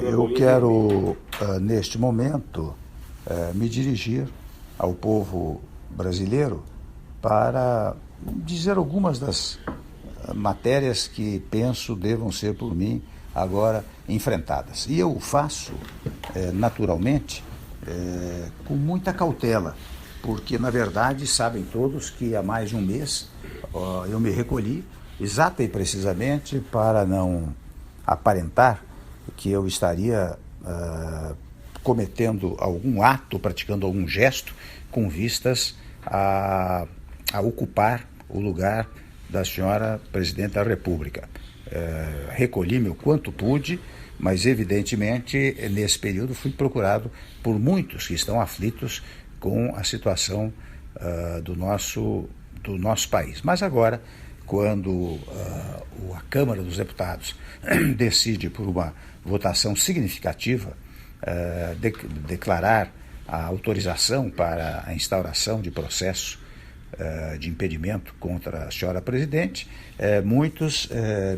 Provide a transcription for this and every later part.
Eu quero, neste momento, me dirigir ao povo brasileiro para dizer algumas das matérias que penso devam ser por mim agora enfrentadas. E eu o faço, naturalmente, com muita cautela, porque, na verdade, sabem todos que há mais de um mês eu me recolhi exata e precisamente para não aparentar que eu estaria cometendo algum ato, praticando algum gesto com vistas a ocupar o lugar da senhora Presidente da República. Recolhi-me o quanto pude, mas evidentemente nesse período fui procurado por muitos que estão aflitos com a situação do nosso país. Mas agora, quando a Câmara dos Deputados decide por uma votação significativa declarar a autorização para a instauração de processo de impedimento contra a senhora Presidente, muitos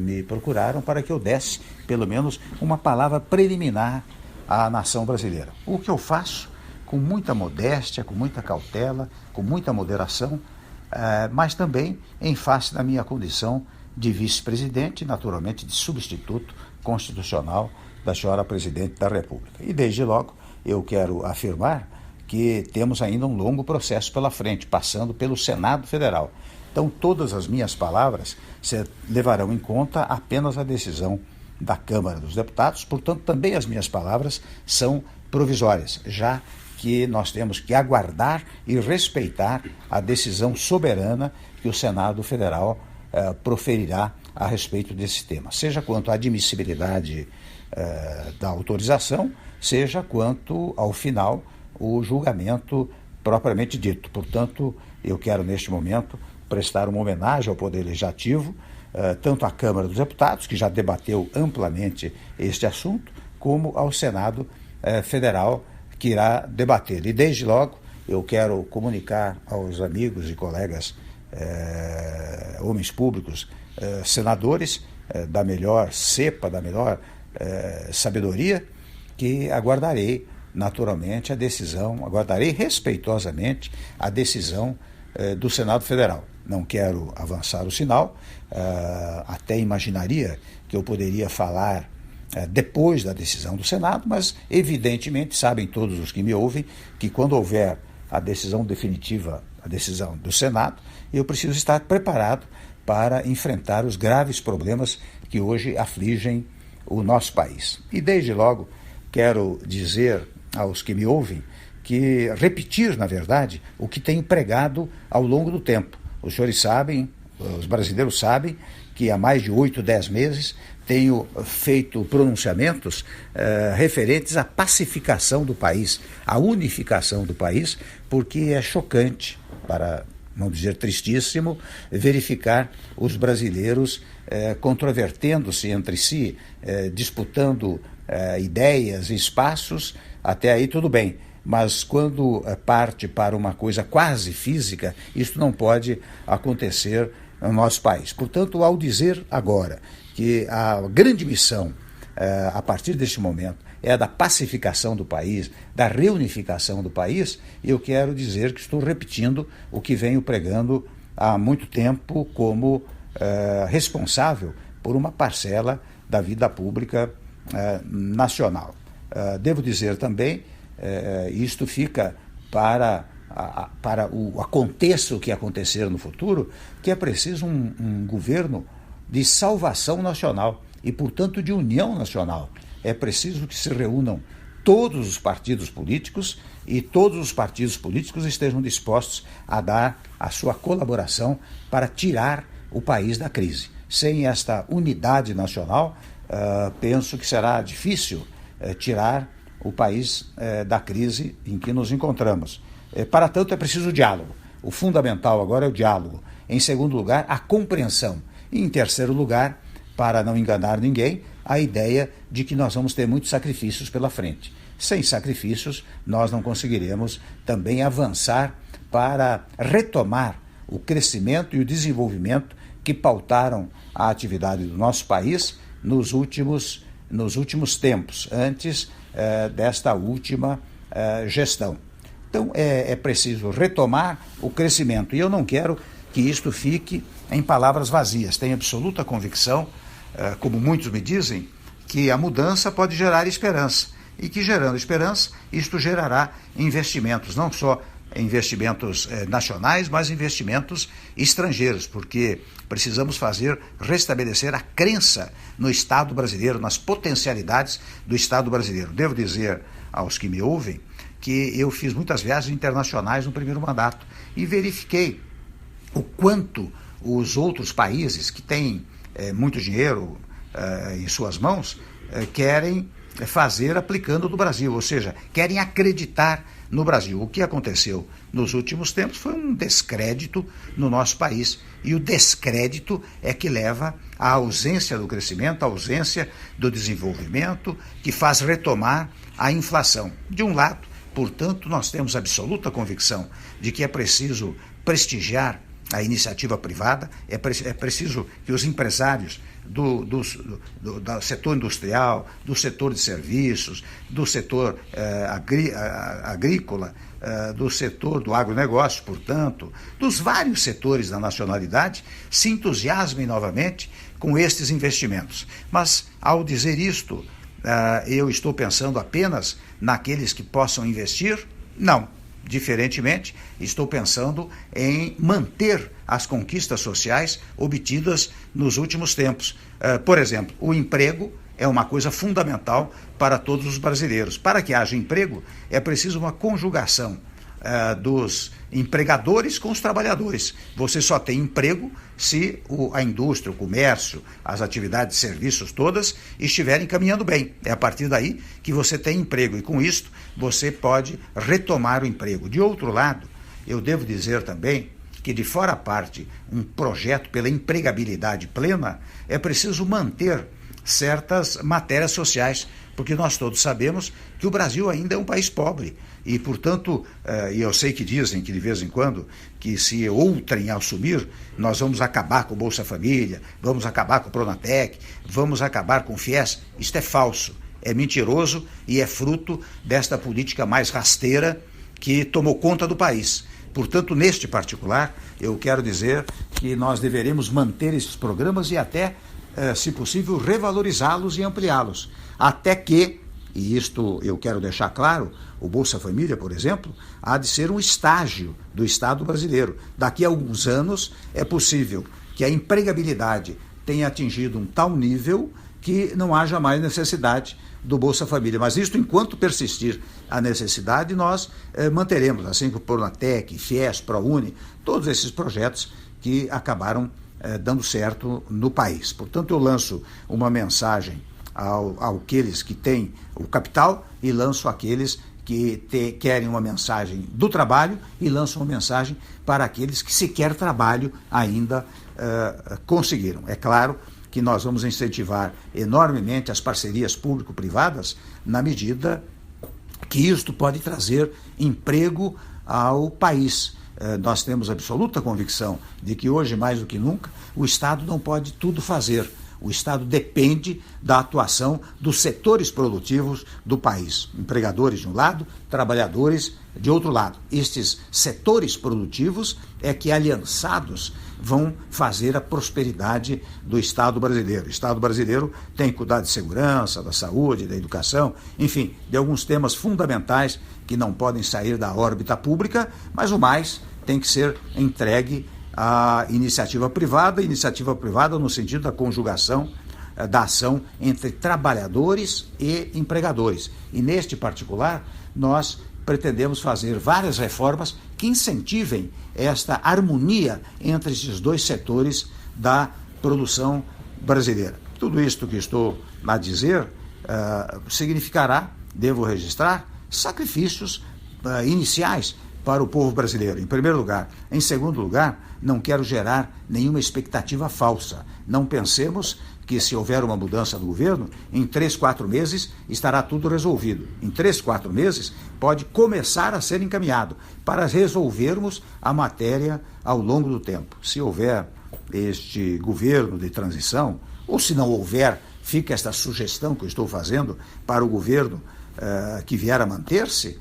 me procuraram para que eu desse, pelo menos, uma palavra preliminar à nação brasileira. O que eu faço com muita modéstia, com muita cautela, com muita moderação, mas também em face da minha condição de vice-presidente, naturalmente de substituto constitucional da senhora Presidente da República. E desde logo eu quero afirmar que temos ainda um longo processo pela frente, passando pelo Senado Federal. Então todas as minhas palavras levarão em conta apenas a decisão da Câmara dos Deputados, portanto também as minhas palavras são provisórias, já que nós temos que aguardar e respeitar a decisão soberana que o Senado Federal proferirá a respeito desse tema, seja quanto à admissibilidade da autorização, seja quanto, ao final, o julgamento propriamente dito. Portanto, eu quero, neste momento, prestar uma homenagem ao Poder Legislativo, tanto à Câmara dos Deputados, que já debateu amplamente este assunto, como ao Senado Federal, que irá debater. E desde logo eu quero comunicar aos amigos e colegas homens públicos, senadores da melhor cepa, da melhor sabedoria, que aguardarei naturalmente a decisão, aguardarei respeitosamente a decisão do Senado Federal. Não quero avançar o sinal, até imaginaria que eu poderia falar depois da decisão do Senado, mas evidentemente sabem todos os que me ouvem que quando houver a decisão definitiva, a decisão do Senado, eu preciso estar preparado para enfrentar os graves problemas que hoje afligem o nosso país. E desde logo quero dizer aos que me ouvem que repetir, na verdade, o que tenho pregado ao longo do tempo. Os senhores sabem, os brasileiros sabem, que há mais de 8, 10 meses tenho feito pronunciamentos referentes à pacificação do país, à unificação do país, porque é chocante, para não dizer tristíssimo, verificar os brasileiros controvertendo-se entre si, disputando ideias e espaços. Até aí tudo bem, mas quando parte para uma coisa quase física, isso não pode acontecer no nosso país. Portanto, ao dizer agora que a grande missão, a partir deste momento, é a da pacificação do país, da reunificação do país, eu quero dizer que estou repetindo o que venho pregando há muito tempo como responsável por uma parcela da vida pública nacional. Devo dizer também, isto fica para aconteça o que acontecer no futuro, que é preciso um governo de salvação nacional e, portanto, de união nacional. É preciso que se reúnam todos os partidos políticos e todos os partidos políticos estejam dispostos a dar a sua colaboração para tirar o país da crise. Sem esta unidade nacional, penso que será difícil tirar o país da crise em que nos encontramos. Para tanto, é preciso diálogo. O fundamental agora é o diálogo. Em segundo lugar, a compreensão. E em terceiro lugar, para não enganar ninguém, a ideia de que nós vamos ter muitos sacrifícios pela frente. Sem sacrifícios, nós não conseguiremos também avançar para retomar o crescimento e o desenvolvimento que pautaram a atividade do nosso país nos últimos nos últimos tempos, antes desta última gestão. Então, é preciso retomar o crescimento. E eu não quero que isto fique em palavras vazias. Tenho absoluta convicção, como muitos me dizem, que a mudança pode gerar esperança. E que, gerando esperança, isto gerará investimentos, não só investimentos nacionais, mas investimentos estrangeiros, porque precisamos restabelecer a crença no Estado brasileiro, nas potencialidades do Estado brasileiro. Devo dizer aos que me ouvem que eu fiz muitas viagens internacionais no primeiro mandato e verifiquei o quanto os outros países que têm muito dinheiro em suas mãos querem fazer aplicando no Brasil, ou seja, querem acreditar no Brasil. O que aconteceu nos últimos tempos foi um descrédito no nosso país, e o descrédito é que leva à ausência do crescimento, à ausência do desenvolvimento, que faz retomar a inflação. De um lado, portanto, nós temos absoluta convicção de que é preciso prestigiar a iniciativa privada, é preciso que os empresários do setor industrial, do setor de serviços, do setor agrícola, do setor do agronegócio, portanto, dos vários setores da nacionalidade, se entusiasmem novamente com estes investimentos. Mas, ao dizer isto, eu estou pensando apenas naqueles que possam investir? Não. Diferentemente, estou pensando em manter as conquistas sociais obtidas nos últimos tempos. Por exemplo, o emprego é uma coisa fundamental para todos os brasileiros. Para que haja emprego, é preciso uma conjugação dos empregadores com os trabalhadores. Você só tem emprego se a indústria, o comércio, as atividades de serviços todas estiverem caminhando bem. É a partir daí que você tem emprego e, com isto, você pode retomar o emprego. De outro lado, eu devo dizer também que, de fora a parte, um projeto pela empregabilidade plena, é preciso manter certas matérias sociais, porque nós todos sabemos que o Brasil ainda é um país pobre e, portanto, e eu sei que dizem que de vez em quando que se outrem assumir, nós vamos acabar com o Bolsa Família, vamos acabar com o Pronatec, vamos acabar com o FIES. Isto é falso, é mentiroso e é fruto desta política mais rasteira que tomou conta do país. Portanto, neste particular, eu quero dizer que nós deveremos manter esses programas e até, se possível, revalorizá-los e ampliá-los. Até que, e isto eu quero deixar claro, o Bolsa Família, por exemplo, há de ser um estágio do Estado brasileiro. Daqui a alguns anos é possível que a empregabilidade tenha atingido um tal nível que não haja mais necessidade do Bolsa Família. Mas isto, enquanto persistir a necessidade, nós manteremos, assim como o Pronatec, FIES, ProUni, todos esses projetos que acabaram dando certo no país. Portanto, eu lanço uma mensagem àqueles que têm o capital e lanço àqueles que querem uma mensagem do trabalho e lanço uma mensagem para aqueles que sequer trabalho ainda conseguiram. É claro que nós vamos incentivar enormemente as parcerias público-privadas na medida que isto pode trazer emprego ao país. Nós temos absoluta convicção de que hoje, mais do que nunca, o Estado não pode tudo fazer. O Estado depende da atuação dos setores produtivos do país. Empregadores de um lado, trabalhadores de outro lado. Estes setores produtivos é que, aliançados, vão fazer a prosperidade do Estado brasileiro. O Estado brasileiro tem que cuidar de segurança, da saúde, da educação, enfim, de alguns temas fundamentais que não podem sair da órbita pública, mas o mais tem que ser entregue à iniciativa privada no sentido da conjugação da ação entre trabalhadores e empregadores. E neste particular, nós pretendemos fazer várias reformas que incentivem esta harmonia entre esses dois setores da produção brasileira. Tudo isto que estou a dizer significará, devo registrar, sacrifícios iniciais para o povo brasileiro, em primeiro lugar. Em segundo lugar, não quero gerar nenhuma expectativa falsa. Não pensemos que, se houver uma mudança do governo, em 3, 4 meses estará tudo resolvido. Em 3, 4 meses pode começar a ser encaminhado para resolvermos a matéria ao longo do tempo. Se houver este governo de transição, ou se não houver, fica esta sugestão que eu estou fazendo para o governo que vier a manter-se,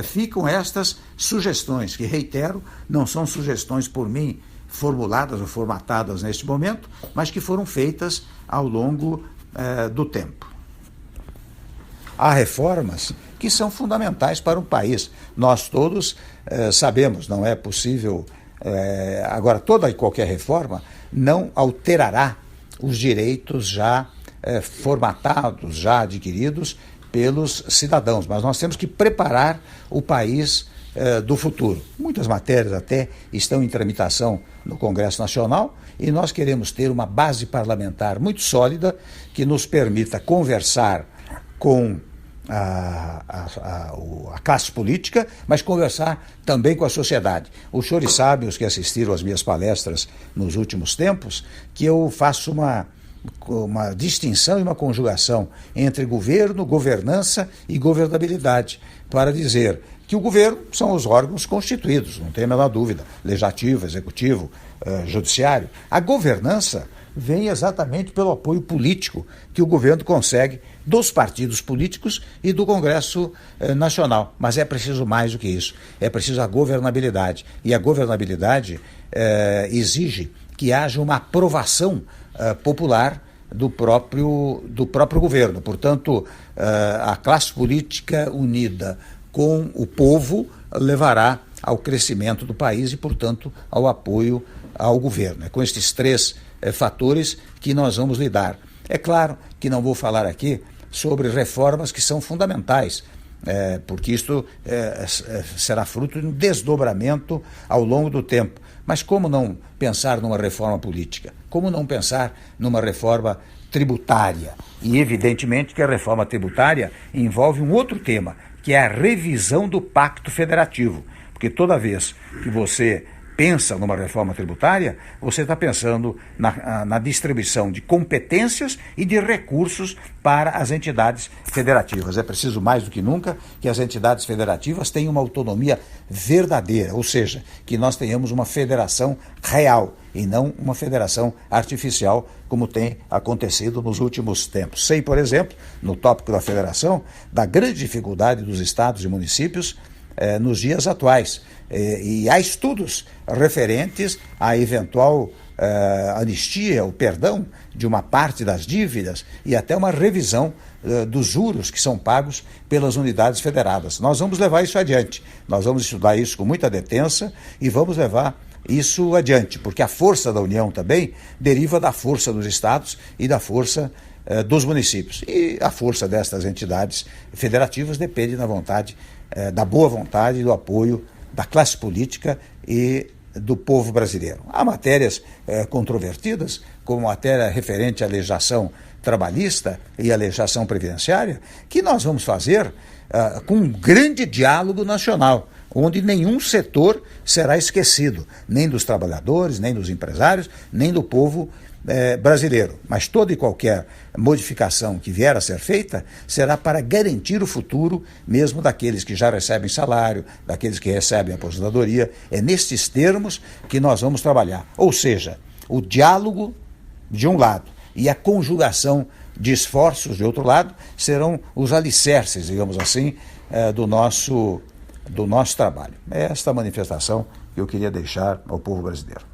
ficam estas sugestões, que, reitero, não são sugestões por mim formuladas ou formatadas neste momento, mas que foram feitas ao longo do tempo. Há reformas que são fundamentais para um país. Nós todos sabemos, não é possível. Agora, toda e qualquer reforma não alterará os direitos já formatados, já adquiridos pelos cidadãos, mas nós temos que preparar o país do futuro. Muitas matérias até estão em tramitação no Congresso Nacional e nós queremos ter uma base parlamentar muito sólida que nos permita conversar com a classe política, mas conversar também com a sociedade. Os senhores sabem, os que assistiram às minhas palestras nos últimos tempos, que eu faço uma distinção e uma conjugação entre governo, governança e governabilidade, para dizer que o governo são os órgãos constituídos, não tem a menor dúvida, legislativo, executivo, judiciário. A governança vem exatamente pelo apoio político que o governo consegue dos partidos políticos e do Congresso Nacional. Mas é preciso mais do que isso, é preciso a governabilidade. E a governabilidade exige que haja uma aprovação popular do próprio governo. Portanto, a classe política unida com o povo levará ao crescimento do país e, portanto, ao apoio ao governo. É com estes três fatores que nós vamos lidar. É claro que não vou falar aqui sobre reformas que são fundamentais, porque isto será fruto de um desdobramento ao longo do tempo. Mas como não pensar numa reforma política? Como não pensar numa reforma tributária? E evidentemente que a reforma tributária envolve um outro tema, que é a revisão do Pacto Federativo. Porque toda vez que você pensa numa reforma tributária, você está pensando na distribuição de competências e de recursos para as entidades federativas. É preciso mais do que nunca que as entidades federativas tenham uma autonomia verdadeira, ou seja, que nós tenhamos uma federação real e não uma federação artificial, como tem acontecido nos últimos tempos. Sei, por exemplo, no tópico da federação, da grande dificuldade dos estados e municípios nos dias atuais. E há estudos referentes à eventual anistia, o perdão de uma parte das dívidas e até uma revisão dos juros que são pagos pelas unidades federadas. Nós vamos levar isso adiante, nós vamos estudar isso com muita detença e vamos levar isso adiante, porque a força da União também deriva da força dos estados e da força dos municípios. E a força destas entidades federativas depende da boa vontade e do apoio da classe política e do povo brasileiro. Há matérias controvertidas, como a matéria referente à legislação trabalhista e à legislação previdenciária, que nós vamos fazer com um grande diálogo nacional, onde nenhum setor será esquecido, nem dos trabalhadores, nem dos empresários, nem do povo brasileiro. Mas toda e qualquer modificação que vier a ser feita será para garantir o futuro mesmo daqueles que já recebem salário, daqueles que recebem aposentadoria. É nestes termos que nós vamos trabalhar. Ou seja, o diálogo de um lado e a conjugação de esforços de outro lado serão os alicerces, digamos assim, do nosso trabalho. É esta manifestação que eu queria deixar ao povo brasileiro.